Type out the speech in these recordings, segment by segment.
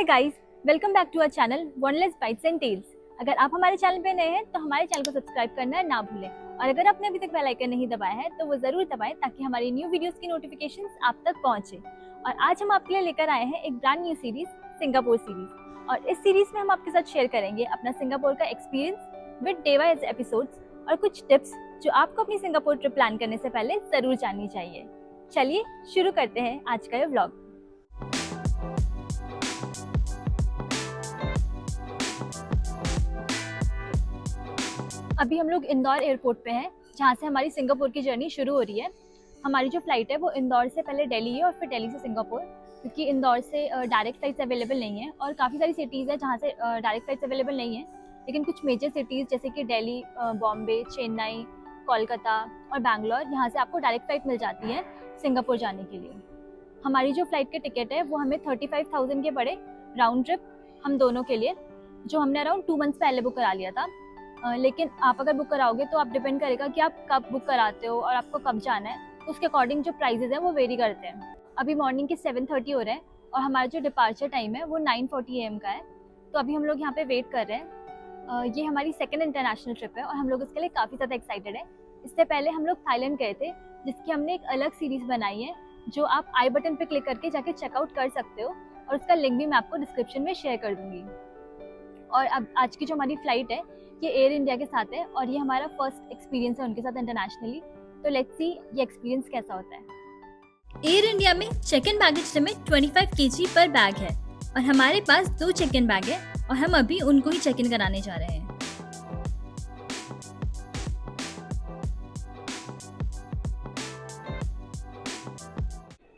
Guys, welcome back to our channel वनलेस bytes and tales. अगर आप हमारे चैनल पे नए हैं तो हमारे चैनल को सब्सक्राइब करना ना भूलें और अगर आपने अभी तक बेल आइकन नहीं दबाया है तो वो जरूर दबाएं ताकि हमारी न्यू वीडियोस की नोटिफिकेशंस आप तक पहुंचे। और आज हम आपके लिए लेकर आए हैं एक brand new series, Singapore series. और इस सीरीज में हम आपके साथ शेयर करेंगे अपना सिंगापुर का experience with day wise episodes और कुछ टिप्स जो आपको अपनी सिंगापुर ट्रिप प्लान करने से पहले जरूर जाननी चाहिए। चलिए शुरू करते हैं आज का ये व्लॉग। अभी हम लोग इंदौर एयरपोर्ट पे हैं जहाँ से हमारी सिंगापुर की जर्नी शुरू हो रही है। हमारी जो फ्लाइट है वो इंदौर से पहले दिल्ली है और फिर दिल्ली से सिंगापुर, क्योंकि इंदौर से डायरेक्ट फ्लाइट्स अवेलेबल नहीं है और काफ़ी सारी सिटीज़ है जहाँ से डायरेक्ट फ्लाइट्स अवेलेबल नहीं है। लेकिन कुछ मेजर सिटीज़ जैसे कि दिल्ली, बॉम्बे, चेन्नई, कोलकाता और बैंगलोर, यहाँ से आपको डायरेक्ट फ्लाइट मिल जाती है सिंगापुर जाने के लिए। हमारी जो फ्लाइट के टिकट है वो हमें 35,000 के पड़े राउंड ट्रिप हम दोनों के लिए, जो हमने अराउंड 2 मंथ्स पहले बुक करा लिया था। लेकिन आप अगर बुक कराओगे तो आप डिपेंड करेगा कि आप कब बुक कराते हो और आपको कब जाना है, तो उसके अकॉर्डिंग जो प्राइजेज हैं वो वेरी करते हैं। अभी मॉर्निंग के 7:30 हो रहे हैं और हमारा जो डिपार्चर टाइम है वो 9:40 AM का है। तो अभी हम लोग यहाँ पे वेट कर रहे हैं। ये हमारी सेकंड इंटरनेशनल ट्रिप है और हम लोग इसके लिए काफ़ी ज़्यादा एक्साइटेड है। इससे पहले हम लोग थाईलैंड गए थे, जिसकी हमने एक अलग सीरीज़ बनाई है जो आप आई बटन पे क्लिक करके जाके चेकआउट कर सकते हो और उसका लिंक भी मैं आपको डिस्क्रिप्शन में शेयर कर दूँगी। और अब आज की जो हमारी फ़्लाइट है ये एयर इंडिया के साथ है और ये हमारा फर्स्ट एक्सपीरियंस है उनके साथ इंटरनेशनली। तो लेट्स सी ये एक्सपीरियंस कैसा होता है। एयर इंडिया में check in baggage limit 25 kg per bag है और हमारे पास 2 चेक इन बैग है और हम अभी उनको ही चेक इन कराने जा रहे हैं।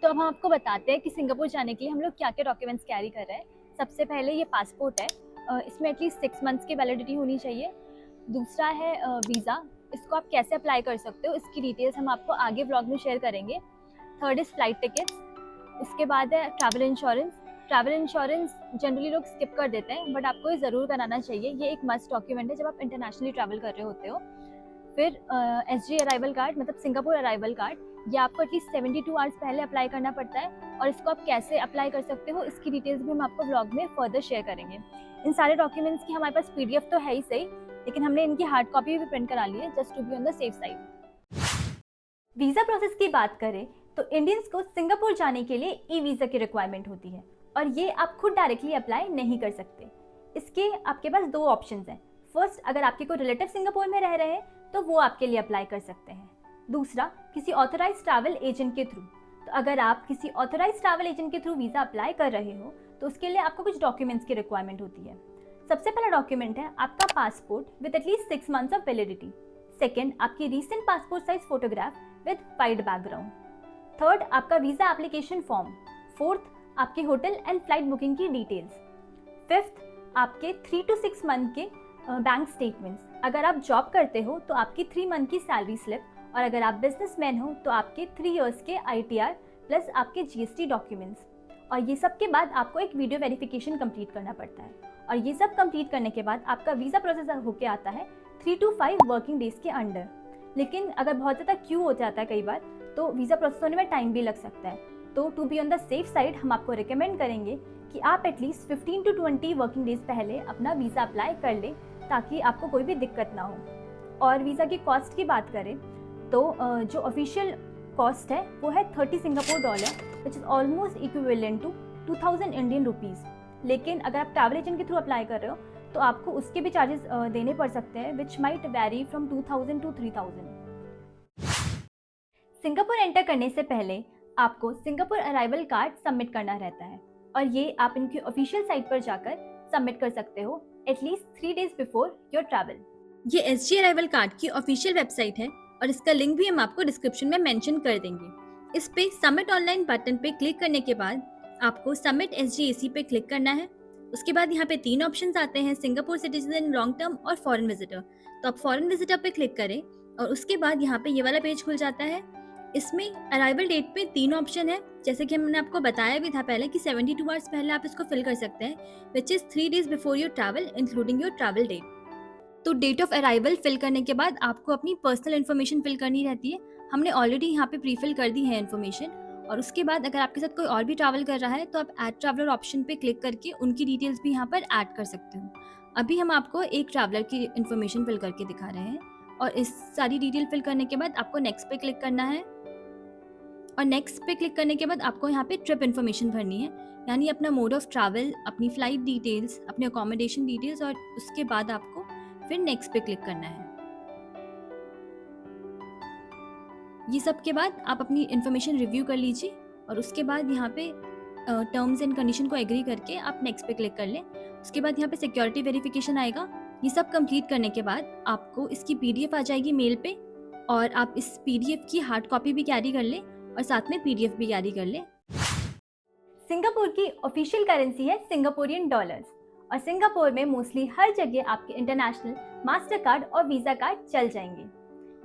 तो अब हम आपको बताते हैं कि सिंगापुर जाने के लिए हम लोग क्या क्या डॉक्यूमेंट्स कैरी कर रहे हैं। सबसे पहले ये पासपोर्ट है, इसमें एटलीस्ट 6 मंथ्स की वैलिडिटी होनी चाहिए। दूसरा है वीज़ा, इसको आप कैसे अप्लाई कर सकते हो इसकी डिटेल्स हम आपको आगे व्लॉग में शेयर करेंगे। Third is flight tickets. उसके बाद है travel insurance. Travel insurance generally लोग स्किप कर देते हैं बट आपको ये ज़रूर कराना चाहिए, ये एक मस्ट डॉक्यूमेंट है जब आप इंटरनेशनली ट्रैवल कर रहे होते हो। फिर SG अराइवल कार्ड, मतलब सिंगापुर अराइवल कार्ड, ये आपको एटलीस्ट 72 आवर्स पहले अप्लाई करना पड़ता है और इसको आप कैसे अप्लाई कर सकते हो इसकी डिटेल्स भी हम आपको व्लॉग में फर्दर शेयर करेंगे। इन सारे डॉक्यूमेंट्स की हमारे पास PDF तो है ही सही, लेकिन हमने इनकी हार्ड कॉपी भी प्रिंट करा ली है just to be on the safe side. Visa process की बात करें तो इंडियंस को सिंगापुर जाने के लिए ई-वीज़ा की रिक्वायरमेंट होती है और ये आप खुद डायरेक्टली अप्लाई नहीं कर सकते। इसके आपके पास 2 ऑप्शंस हैं। फर्स्ट, अगर आपके कोई रिलेटिव सिंगापुर में रह रहे हैं तो वो आपके लिए अप्लाई कर सकते हैं। दूसरा, किसी ऑथराइज ट्रैवल एजेंट के थ्रू। तो अगर आप किसी ऑथराइज ट्रैवल एजेंट के थ्रू वीज़ा अप्लाई कर रहे हो तो उसके लिए आपको कुछ डॉक्यूमेंट्स की रिक्वायरमेंट होती है। सबसे पहला डॉक्यूमेंट है आपका passport with at least 6 months of validity. Second, आपकी recent passport size photograph with wide background. Third, आपका वीज़ा एप्लीकेशन फॉर्म। फोर्थ, आपके होटल एंड फ्लाइट बुकिंग की डिटेल्स। फिफ्थ, आपके 3 to 6 मंथ के बैंक स्टेटमेंट्स। अगर आप जॉब करते हो तो आपकी 3 मंथ की सैलरी स्लिप और अगर आप बिजनेसमैन हो तो आपके 3 इयर्स के ITR प्लस आपके GST डॉक्यूमेंट्स। और ये सब के बाद आपको एक वीडियो वेरिफिकेशन कंप्लीट करना पड़ता है और ये सब कंप्लीट करने के बाद आपका वीज़ा प्रोसेस होके आता है 3 to 5 वर्किंग डेज के अंडर। लेकिन अगर बहुत ज़्यादा क्यू हो जाता है कई बार तो वीज़ा प्रोसेस होने में टाइम भी लग सकता है। तो to be on the safe side हम आपको रिकमेंड करेंगे कि आप एटलीस्ट 15 to 20 वर्किंग डेज पहले अपना वीज़ा अप्लाई कर लें ताकि आपको कोई भी दिक्कत ना हो। और वीज़ा की कॉस्ट की बात करें तो जो ऑफिशियल कॉस्ट है वो है 30 Singapore dollar, which is almost equivalent to 2000 Indian rupees. लेकिन अगर आप ट्रैवल एजेंट के थ्रू अप्लाई कर रहे हो तो आपको उसके भी चार्जेस देने पड़ सकते हैं, which might very from 2000 to 3000। Singapore enter करने से पहले आपको सिंगापुर अराइवल कार्ड सबमिट करना रहता है और ये आप इनकी ऑफिशियल साइट पर जाकर सबमिट कर सकते हो at least 3 days before your travel. ये SG अराइवल कार्ड की ऑफिशियल वेबसाइट है और इसका लिंक भी हम आपको डिस्क्रिप्शन में मेंशन कर देंगे। इस पे सबमिट ऑनलाइन बटन पे क्लिक करने के बाद आपको सबमिट SGAC पे क्लिक करना है। उसके बाद यहाँ पे 3 ऑप्शंस आते हैं, सिंगापुर सिटीजन, लॉन्ग टर्म और फॉरेन विजिटर। तो आप फॉरेन विजिटर पे क्लिक करें और उसके बाद यहाँ पे ये वाला पेज खुल जाता है। इसमें अराइवल डेट पे 3 ऑप्शन है, जैसे कि हमने आपको बताया भी था पहले कि 72 आवर्स पहले आप इसको फिल कर सकते हैं, which is 3 days before your travel including your travel date. तो डेट ऑफ अराइवल फिल करने के बाद आपको अपनी पर्सनल इन्फॉर्मेशन फिल करनी रहती है। हमने ऑलरेडी यहाँ पे प्री फिल कर दी है इन्फॉर्मेशन और उसके बाद अगर आपके साथ कोई और भी ट्रैवल कर रहा है तो आप ऐड ट्रैवलर ऑप्शन पे क्लिक करके उनकी डिटेल्स भी यहाँ पर ऐड कर सकते हो। अभी हम आपको एक ट्रैवलर की इन्फॉर्मेशन फिल करके दिखा रहे हैं और इस सारी डिटेल फिल करने के बाद आपको नेक्स्ट पे क्लिक करना है और नेक्स्ट पे क्लिक करने के बाद आपको यहाँ पे ट्रिप इन्फॉर्मेशन भरनी है, यानी अपना मोड ऑफ ट्रैवल, अपनी फ़्लाइट डिटेल्स, अपने अकोमोडेशन डिटेल्स और उसके बाद आपको फिर नेक्स्ट पे क्लिक करना है। ये सब के बाद आप अपनी इन्फॉर्मेशन रिव्यू कर लीजिए और उसके बाद यहाँ पे टर्म्स एंड कंडीशन को एग्री करके आप नेक्स्ट पे क्लिक कर लें। उसके बाद यहाँ पे सिक्योरिटी वेरिफिकेशन आएगा। ये सब कंप्लीट करने के बाद आपको इसकी पीडीएफ आ जाएगी मेल पे और आप इस पीडीएफ की हार्ड कॉपी भी कैरी कर लें और साथ में पीडीएफ भी कैरी कर लें। सिंगापुर की ऑफिशियल करेंसी है सिंगापुरियन डॉलर्स और सिंगापुर में मोस्टली हर जगह आपके इंटरनेशनल मास्टर कार्ड और वीज़ा कार्ड चल जाएंगे।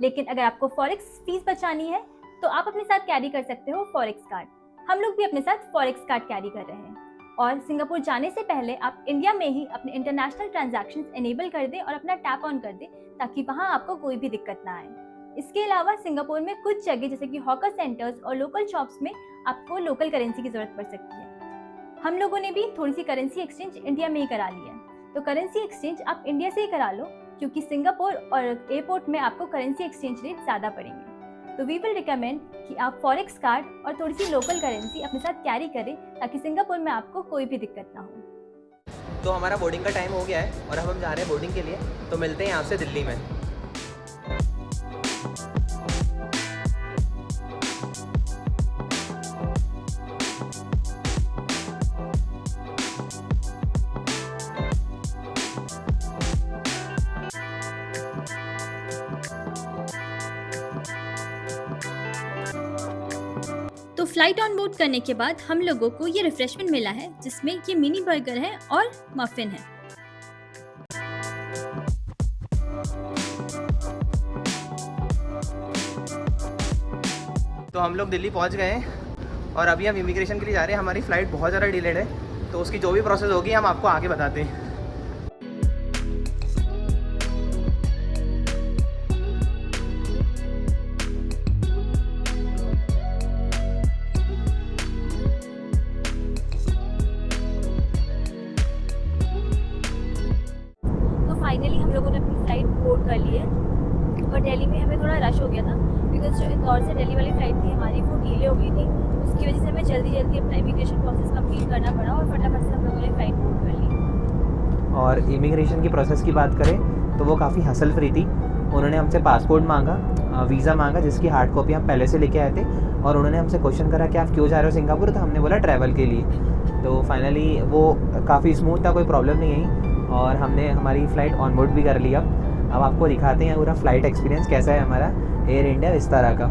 लेकिन अगर आपको फॉरेक्स फीस बचानी है तो आप अपने साथ कैरी कर सकते हो फॉरेक्स कार्ड। हम लोग भी अपने साथ फॉरेक्स कार्ड कैरी कर रहे हैं और सिंगापुर जाने से पहले आप इंडिया में ही अपने इंटरनेशनल ट्रांजैक्शंस इनेबल कर दें और अपना टैप ऑन कर दें ताकि वहाँ आपको कोई भी दिक्कत ना आए। इसके अलावा सिंगापुर में कुछ जगह जैसे कि हॉकर सेंटर्स और लोकल शॉप्स में आपको लोकल करेंसी की ज़रूरत पड़ सकती है। हम लोगों ने भी थोड़ी सी करेंसी एक्सचेंज इंडिया में ही करा ली है, तो करेंसी एक्सचेंज आप इंडिया से ही करा लो क्योंकि सिंगापुर और एयरपोर्ट में आपको करेंसी एक्सचेंज रेट ज़्यादा पड़ेंगे। तो वी विल रिकमेंड कि आप फॉरेक्स कार्ड और थोड़ी सी लोकल करेंसी अपने साथ कैरी करें ताकि सिंगापुर में आपको कोई भी दिक्कत ना हो। तो हमारा बोर्डिंग का टाइम हो गया है और अब हम जा रहे हैं बोर्डिंग के लिए, तो मिलते हैं आपसे दिल्ली में। तो फ्लाइट ऑन बोर्ड करने के बाद हम लोगों को ये रिफ्रेशमेंट मिला है जिसमें ये मिनी बर्गर है और मफिन है। तो हम लोग दिल्ली पहुंच गए हैं और अभी हम इमिग्रेशन के लिए जा रहे हैं। हमारी फ़्लाइट बहुत ज़्यादा डिलेड है, तो उसकी जो भी प्रोसेस होगी हम आपको आगे बताते हैं। फाइनली हम लोगों ने अपनी फ़्लाइट बोर्ड कर ली है और दिल्ली में हमें थोड़ा रश हो गया था बिकॉज जो इंदौर से दिल्ली वाली फ़्लाइट थी हमारी वो डिले हो गई थी। उसकी वजह से हमें जल्दी अपना इमिग्रेशन प्रोसेस कंप्लीट करना पड़ा और फटाफट से हम लोगों ने फ़्लाइट बोर्ड कर ली। और इमिग्रेशन की प्रोसेस की बात करें तो वो काफ़ी हसल फ्री थी। उन्होंने हमसे पासपोर्ट मांगा, वीज़ा मांगा जिसकी हार्ड कॉपी हम पहले से लेके आए थे और उन्होंने हमसे क्वेश्चन करा कि आप क्यों जा रहे हो सिंगापुर, तो हमने बोला ट्रैवल के लिए। तो फाइनली वो काफ़ी स्मूथ था, कोई प्रॉब्लम नहीं आई और हमने हमारी फ़्लाइट ऑन बोर्ड भी कर लिया। अब आपको दिखाते हैं पूरा फ़्लाइट एक्सपीरियंस कैसा है हमारा एयर इंडिया विस्तारा का।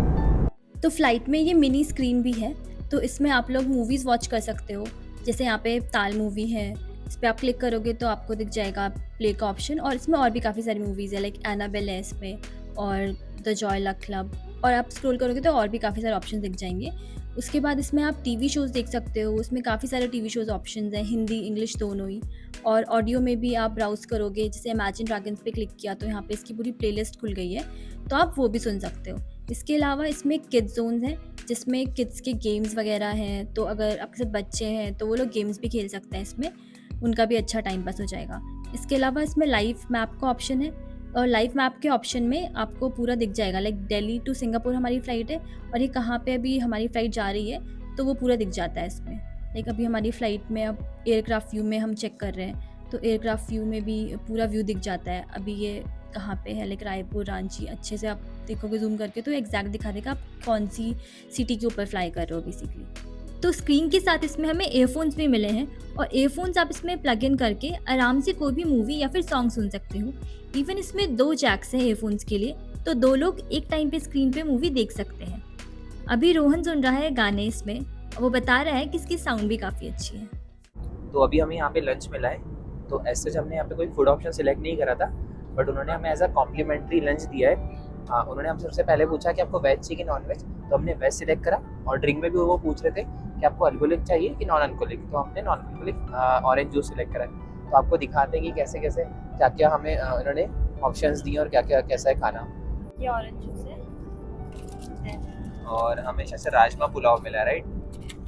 तो फ्लाइट में ये मिनी स्क्रीन भी है, तो इसमें आप लोग मूवीज़ वॉच कर सकते हो। जैसे यहाँ पे ताल मूवी है, इस पर आप क्लिक करोगे तो आपको दिख जाएगा प्ले का ऑप्शन और इसमें और भी काफ़ी सारी मूवीज़ है लाइक एनाबेल है इसमें और द जॉय लक क्लब, और आप स्क्रॉल करोगे तो और भी काफ़ी सारे ऑप्शन दिख जाएंगे। उसके बाद इसमें आप टीवी शोज़ देख सकते हो, उसमें काफ़ी सारे टीवी शोज़ ऑप्शंस हैं, हिंदी इंग्लिश दोनों ही। और ऑडियो में भी आप ब्राउज़ करोगे, जैसे इमेजिन ड्रैगन्स पे क्लिक किया तो यहाँ पे इसकी पूरी प्लेलिस्ट खुल गई है, तो आप वो भी सुन सकते हो। इसके अलावा इसमें किड्स जोन्स हैं जिसमें किड्स के गेम्स वगैरह हैं, तो अगर आपके साथ बच्चे हैं तो वो लोग गेम्स भी खेल सकते हैं इसमें, उनका भी अच्छा टाइम पास हो जाएगा। इसके अलावा इसमें लाइव मैप का ऑप्शन है और लाइव मैप के ऑप्शन में आपको पूरा दिख जाएगा लाइक दिल्ली टू सिंगापुर हमारी फ़्लाइट है और ये कहाँ पे अभी हमारी फ़्लाइट जा रही है, तो वो पूरा दिख जाता है इसमें। लाइक अभी हमारी फ़्लाइट में अब एयरक्राफ्ट व्यू में हम चेक कर रहे हैं तो एयरक्राफ्ट व्यू में भी पूरा व्यू दिख जाता है अभी ये कहाँ पे है, लाइक रायपुर, रांची। अच्छे से आप देखोगे जूम करके तो एग्जैक्ट दिखा देगा आप कौन सी सिटी के ऊपर फ्लाई कर रहे हो बेसिकली। तो स्क्रीन के साथ इसमें हमें एयरफोन्स भी मिले हैं और एयरफोन्स आप इसमें प्लग इन करके आराम से कोई भी मूवी या फिर सॉन्ग सुन सकते हो। इवन इसमें 2 जैक्स हैं एयरफोन्स के लिए, तो 2 लोग एक टाइम पे स्क्रीन पे मूवी देख सकते हैं। अभी रोहन सुन रहा है गाने इसमें, वो बता रहा है कि इसकी साउंड भी काफ़ी अच्छी है। तो अभी हमें यहाँ पे लंच मिला है, तो ऐसे हमने यहाँ पे कोई फूड ऑप्शन सिलेक्ट नहीं करा था, बट उन्होंने हमें एज अ कॉम्प्लीमेंट्री लंच दिया है। उन्होंने हमसे सबसे पहले पूछा कि आपको वेज चाहिए कि नॉन वेज, तो हमने वेज सिलेक्ट करा। और ड्रिंक में भी वो पूछ रहे थे कि आपको अल्कोहलिक चाहिए कि नॉन अल्कोहलिक, तो हमने non alcoholic orange juice select करा। तो आपको दिखाते हैं कि कैसे कैसे क्या क्या हमें इन्होंने ऑप्शंस दिए और क्या क्या कैसा है खाना। ये ऑरेंज जूस है Then और हमेशा से राजमा पुलाव मिला, राइट?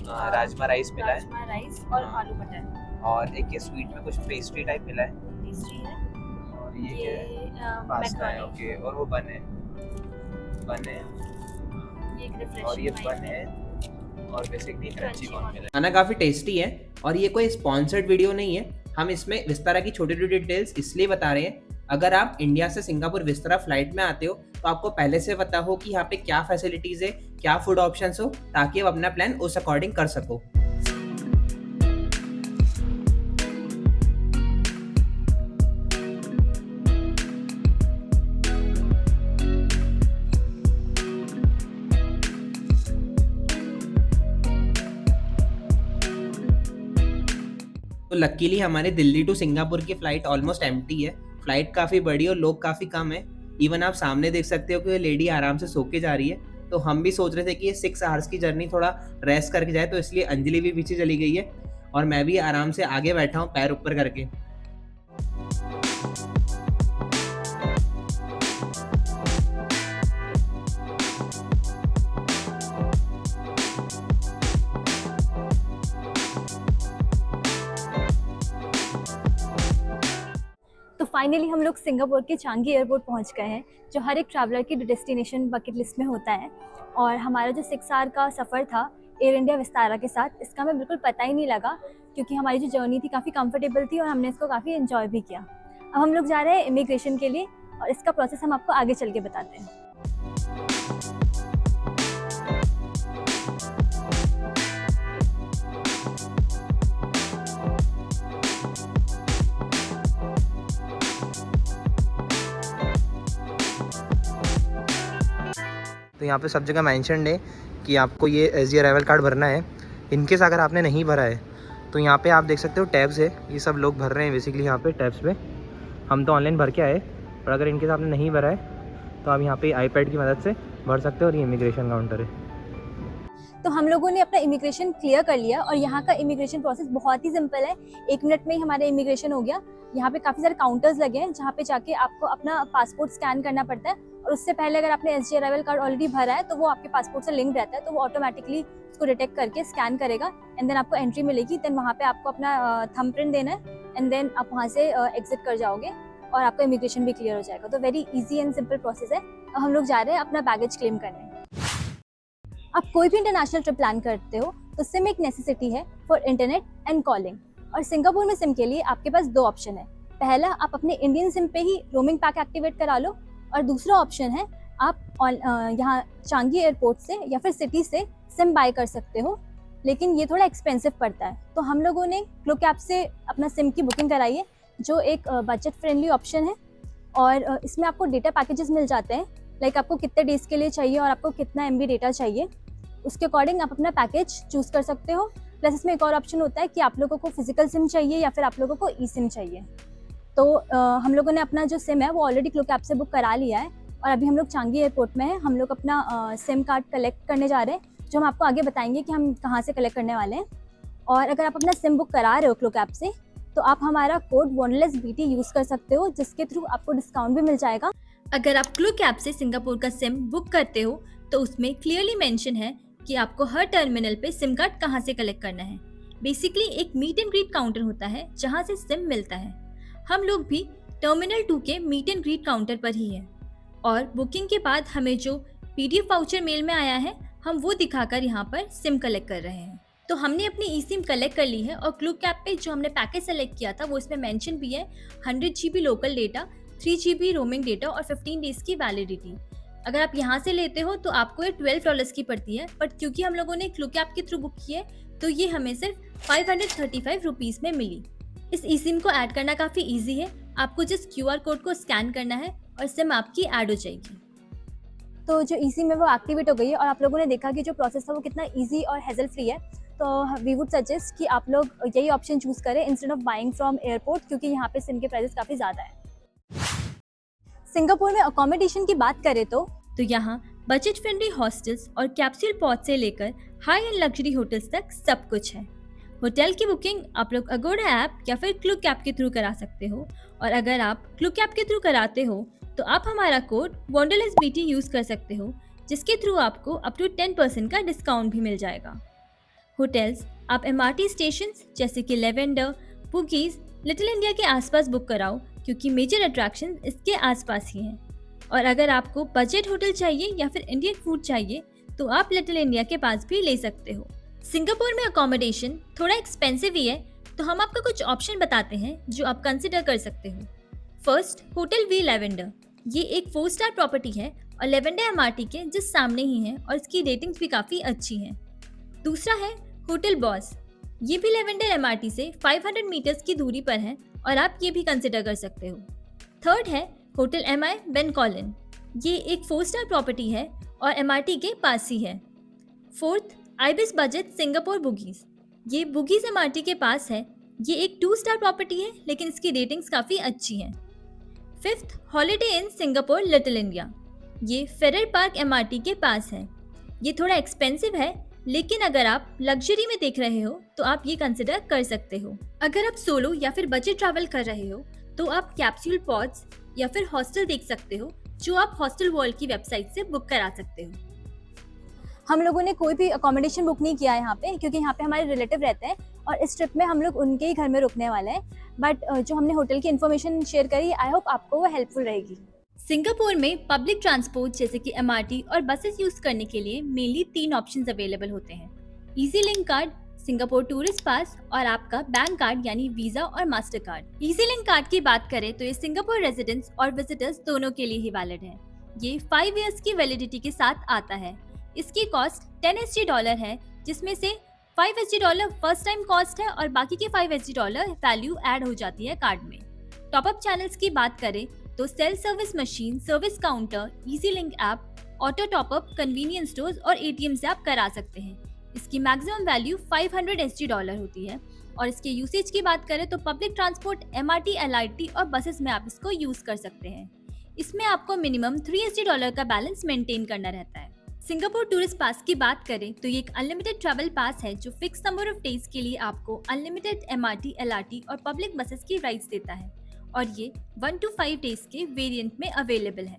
राजमा राइस मिला है राजमा राइस और हाँ। आलू मटर और एक ये स्वीट में कुछ पेस्ट्री टाइप मिला है पेस्ट्री है। और ये क्या है? ये पास्ता है, मैक्रोनी, ओके। और वो बन है ये एक और ये रिफ्रेशिंग बन है और basically crunchy Crunchy corn corn। मिला है। खाना काफ़ी टेस्टी है और ये कोई स्पॉन्सर्ड वीडियो नहीं है। हम इसमें विस्तारा की छोटी छोटी डिटेल्स इसलिए बता रहे हैं, अगर आप इंडिया से सिंगापुर विस्तारा फ्लाइट में आते हो तो आपको पहले से पता हो कि यहाँ पे क्या फैसिलिटीज़ है, क्या फूड ऑप्शंस हो, ताकि आप अपना प्लान उस अकॉर्डिंग कर सको। तो लकीली हमारे दिल्ली टू सिंगापुर की फ़्लाइट ऑलमोस्ट एम्प्टी है। फ़्लाइट काफ़ी बड़ी और लोग काफ़ी कम है। इवन आप सामने देख सकते हो कि ये लेडी आराम से सो के जा रही है। तो हम भी सोच रहे थे कि ये 6 आवर्स की जर्नी थोड़ा रेस्ट करके जाए, तो इसलिए अंजलि भी पीछे चली गई है और मैं भी आराम से आगे बैठा हूँ पैर ऊपर करके। तो फाइनली हम लोग सिंगापुर के चांगी एयरपोर्ट पहुंच गए हैं, जो हर एक ट्रैवलर की डेस्टिनेशन बकेट लिस्ट में होता है। और हमारा जो 6 आवर का सफ़र था एयर इंडिया विस्तारा के साथ, इसका हमें बिल्कुल पता ही नहीं लगा, क्योंकि हमारी जो जर्नी थी काफ़ी कंफर्टेबल थी और हमने इसको काफ़ी एंजॉय भी किया। अब हम लोग जा रहे हैं इमिग्रेशन के लिए और इसका प्रोसेस हम आपको आगे चल के बताते हैं। तो यहाँ पे सब जगह मेंशन्ड है कि आपको ये एसजी अराइवल कार्ड भरना है। इनकेस अगर आपने नहीं भरा है तो यहाँ पे आप देख सकते हो टैब्स है, ये सब लोग भर रहे हैं बेसिकली यहाँ पे टैब्स पे। हम तो ऑनलाइन भर के आए, पर अगर इनकेस आपने नहीं भरा है तो आप यहाँ पे आईपैड की मदद से भर सकते हो और ये इमिग्रेशन काउंटर है। तो हम लोगों ने अपना इमिग्रेशन क्लियर कर लिया और यहाँ का इमिग्रेशन प्रोसेस बहुत ही सिंपल है। 1 मिनट में ही हमारा इमिग्रेशन हो गया। यहाँ पे काफ़ी सारे काउंटर्स लगे हैं जहाँ पे जाके आपको अपना पासपोर्ट स्कैन करना पड़ता है, और उससे पहले अगर आपने एसजी अराइवल कार्ड ऑलरेडी भरा है तो वो आपके पासपोर्ट से लिंक रहता है, तो वो ऑटोमेटिकली उसको डिटेक्ट करके स्कैन करेगा एंड देन आपको एंट्री मिलेगी। देन वहाँ पे आपको अपना थंब प्रिंट देना है एंड देन आप वहाँ से एग्जिट कर जाओगे और आपका इमिग्रेशन भी क्लियर हो जाएगा। तो very easy and simple process है। अब हम लोग जा रहे हैं अपना बैगेज क्लेम करने। आप कोई भी इंटरनेशनल ट्रिप प्लान करते हो तो सिम एक नेसेसिटी है फॉर इंटरनेट एंड कॉलिंग, और सिंगापुर में सिम के लिए आपके पास 2 ऑप्शन है। पहला, आप अपने इंडियन सिम पे ही रोमिंग पैक एक्टिवेट करा लो, और दूसरा ऑप्शन है आप यहाँ चांगी एयरपोर्ट से या फिर सिटी से सिम बाय कर सकते हो, लेकिन ये थोड़ा एक्सपेंसिव पड़ता है। तो हम लोगों ने क्लूक ऐप से अपना सिम की बुकिंग कराई है, जो एक बजट फ्रेंडली ऑप्शन है, और इसमें आपको डेटा पैकेजेस मिल जाते हैं, लाइक आपको कितने डेज़ के लिए चाहिए और आपको कितना MB डेटा चाहिए, उसके अकॉर्डिंग आप अपना पैकेज चूज़ कर सकते हो। प्लस इसमें एक और ऑप्शन होता है कि आप लोगों को फिजिकल सिम चाहिए या फिर आप लोगों को ई सिम चाहिए। तो हम लोगों ने अपना जो सिम है वो ऑलरेडी क्लूक ऐप से बुक करा लिया है, और अभी हम लोग चांगी एयरपोर्ट में हैं। हम लोग अपना सिम कार्ड कलेक्ट करने जा रहे हैं, जो हम आपको आगे बताएंगे कि हम कहाँ से कलेक्ट करने वाले हैं। और अगर आप अपना सिम बुक करा रहे हो क्लूक ऐप से, तो आप हमारा कोड WANDERLESS-BT यूज़ कर सकते हो, जिसके थ्रू आपको डिस्काउंट भी मिल जाएगा। अगर आप क्लूक ऐप से सिंगापुर का सिम बुक करते हो तो उसमें क्लियरली मेंशन है कि आपको हर टर्मिनल पे सिम कार्ड कहाँ से कलेक्ट करना है। बेसिकली एक मीट एंड ग्रीट काउंटर होता है जहाँ से सिम मिलता है। हम लोग भी टर्मिनल 2 के मीट एंड ग्रीट काउंटर पर ही हैं, और बुकिंग के बाद हमें जो PDF वाउचर मेल में आया है हम वो दिखाकर यहाँ पर सिम कलेक्ट कर रहे हैं। तो हमने अपनी ई सिम कलेक्ट कर ली है, और क्लूक ऐप पे जो हमने पैकेज सेलेक्ट किया था वो इसमें मेंशन भी है 100 GB local data, 3 GB roaming data और 15 डेज की वैलिडिटी। अगर आप यहाँ से लेते हो तो आपको ये $12 की पड़ती है, बट क्योंकि हम लोगों ने क्लूक ऐप के थ्रू बुक की है तो ये हमें सिर्फ 535 रुपीज़ में मिली। इस ई सिम को ऐड करना काफ़ी ईजी है, आपको जिस QR कोड को स्कैन करना है और सिम आपकी ऐड हो जाएगी। तो जो ई सिम है वो एक्टिवेट हो गई है, और आप लोगों ने देखा कि जो प्रोसेस था वो कितना ईजी और हेजल फ्री है। तो वी वुड सजेस्ट कि आप लोग यही ऑप्शन चूज़ करें instead of buying from airport, क्योंकि यहाँ पे सिम के प्राइसेस काफ़ी ज़्यादा है। सिंगापुर में अकोमोडेशन की बात करें तो यहाँ बजट फ्रेंडली हॉस्टल्स और कैप्सूल पॉड से लेकर हाई एंड लग्जरी होटल्स तक सब कुछ है। होटल की बुकिंग आप लोग अगोड़ा ऐप या फिर क्लूक ऐप के थ्रू करा सकते हो, और अगर आप क्लूक ऐप के थ्रू कराते हो तो आप हमारा कोड WANDERLESS-BT यूज़ कर सकते हो, जिसके थ्रू आपको अप टू 10% का डिस्काउंट भी मिल जाएगा। होटल्स आप MRT स्टेशन जैसे कि लेवेंडर, बुकीज, लिटिल इंडिया के आसपास बुक कराओ क्योंकि मेजर अट्रैक्शन इसके आसपास ही हैं। और अगर आपको बजट होटल चाहिए या फिर इंडियन फूड चाहिए तो आप लिटिल इंडिया के पास भी ले सकते हो। सिंगापुर में अकोमोडेशन थोड़ा एक्सपेंसिव ही है, तो हम आपको कुछ ऑप्शन बताते हैं जो आप कंसिडर कर सकते हो। First, hotel V Lavender. ये एक 4 स्टार प्रॉपर्टी है और लेवेंडर MRT के जिस सामने ही है और इसकी रेटिंग्स भी काफ़ी अच्छी हैं। दूसरा है होटल बॉस। ये भी लेवेंडर MRT से 500 मीटर्स की दूरी पर है और आप ये भी कंसिडर कर सकते हो। थर्ड है होटल MI बेन कॉलिन। ये एक 4 स्टार प्रॉपर्टी है और MRT के पास ही है। Fourth, Ibis Budget Singapore Bugis. ये बुगीज MRT के पास है। ये एक 2 स्टार प्रॉपर्टी है लेकिन इसकी रेटिंग्स काफ़ी अच्छी हैं। Fifth, holiday in Singapore little India. ये फेरर पार्क MRT के पास है। ये थोड़ा एक्सपेंसिव है लेकिन अगर आप लग्जरी में देख रहे हो तो आप ये कंसिडर कर सकते हो। अगर आप सोलो या फिर बजट ट्रैवल कर रहे हो तो आप कैप्सूल पॉड्स या फिर हॉस्टल देख सकते हो जो आप हॉस्टल वर्ल्ड की वेबसाइट से बुक करा सकते हो। हम लोगों ने कोई भी अकोमोडेशन बुक नहीं किया है यहाँ पे, क्योंकि यहाँ पे हमारे रिलेटिव रहते हैं और इस ट्रिप में हम लोग उनके ही घर में रुकने वाले हैं। बट जो हमने होटल की इन्फॉर्मेशन शेयर करी, आई होप आपको वो हेल्पफुल रहेगी। सिंगापुर में पब्लिक ट्रांसपोर्ट जैसे कि MRT और बसेस यूज करने के लिए मेनली 3 ऑप्शंस अवेलेबल होते हैं। Easy link card, Singapore tourist pass और आपका बैंक कार्ड यानी वीजा और master card. Easy link card की बात करें तो ये सिंगापुर रेजिडेंट्स और विजिटर्स दोनों के लिए ही वैलिड है। ये 5 इयर्स की वैलिडिटी के साथ आता है। इसकी कॉस्ट $10 है, जिसमें से $5 फर्स्ट टाइम कॉस्ट है और बाकी के $5 वैल्यू ऐड हो जाती है कार्ड में। टॉपअप चैनल्स की बात करें तो self service machine, service counter, easy link app, auto top up, convenience stores और ATM से आप करा सकते हैं। इसकी मैक्सिमम वैल्यू $500 होती है। और इसके यूसेज की बात करें तो पब्लिक ट्रांसपोर्ट, MRT, LRT और बसेस में आप इसको यूज कर सकते हैं। इसमें आपको मिनिमम $3 का बैलेंस मेंटेन करना रहता है। सिंगापुर टूरिस्ट पास की बात करें तो ये एक अनलिमिटेड ट्रैवल पास है जो फिक्स नंबर ऑफ डेज के लिए आपको अनलिमिटेड MRT, LRT और पब्लिक बसेस की राइड्स देता है और ये 1 to 5 डेज के वेरिएंट में अवेलेबल है।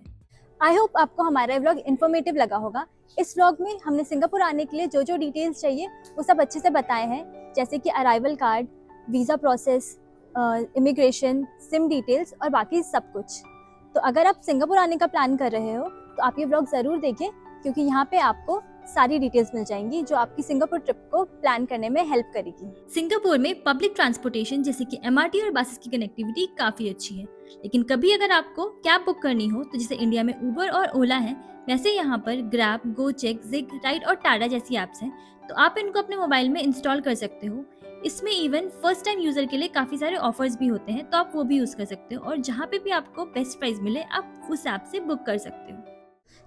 आई होप आपको हमारा व्लॉग इन्फॉर्मेटिव लगा होगा। इस व्लॉग में हमने सिंगापुर आने के लिए जो जो डिटेल्स चाहिए वो सब अच्छे से बताए हैं, जैसे कि arrival card, visa process, immigration, SIM details और बाकी सब कुछ। तो अगर आप सिंगापुर आने का प्लान कर रहे हो तो आप ये व्लॉग ज़रूर देखें, क्योंकि यहाँ पे आपको सारी डिटेल्स मिल जाएंगी जो आपकी सिंगापुर ट्रिप को प्लान करने में हेल्प करेगी। सिंगापुर में पब्लिक ट्रांसपोर्टेशन जैसे कि MRT और बसेस की कनेक्टिविटी काफ़ी अच्छी है, लेकिन कभी अगर आपको कैब बुक करनी हो तो जैसे इंडिया में उबर और ओला है, वैसे यहाँ पर ग्रैब, गोचेक, जिग, राइड और टाटा जैसी ऐप्स हैं, तो आप इनको अपने मोबाइल में इंस्टॉल कर सकते हो। इसमें इवन फर्स्ट टाइम यूज़र के लिए काफ़ी सारे ऑफर्स भी होते हैं, तो आप वो भी यूज़ कर सकते हो और जहाँ पे भी आपको बेस्ट प्राइस मिले आप उस ऐप से बुक कर सकते हो।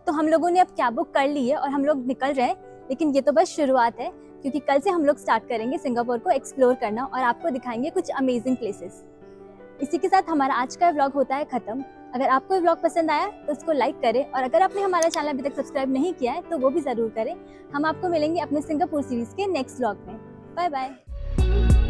तो हम लोगों ने अब कैब बुक कर ली है और हम लोग निकल रहे हैं, लेकिन ये तो बस शुरुआत है, क्योंकि कल से हम लोग स्टार्ट करेंगे सिंगापुर को एक्सप्लोर करना और आपको दिखाएंगे कुछ अमेजिंग प्लेसेस। इसी के साथ हमारा आज का व्लॉग होता है खत्म। अगर आपको ये व्लॉग पसंद आया तो उसको लाइक करें और अगर आपने हमारा चैनल अभी तक सब्सक्राइब नहीं किया है तो वो भी ज़रूर करें। हम आपको मिलेंगे अपने सिंगापुर सीरीज़ के नेक्स्ट व्लॉग में। Bye bye.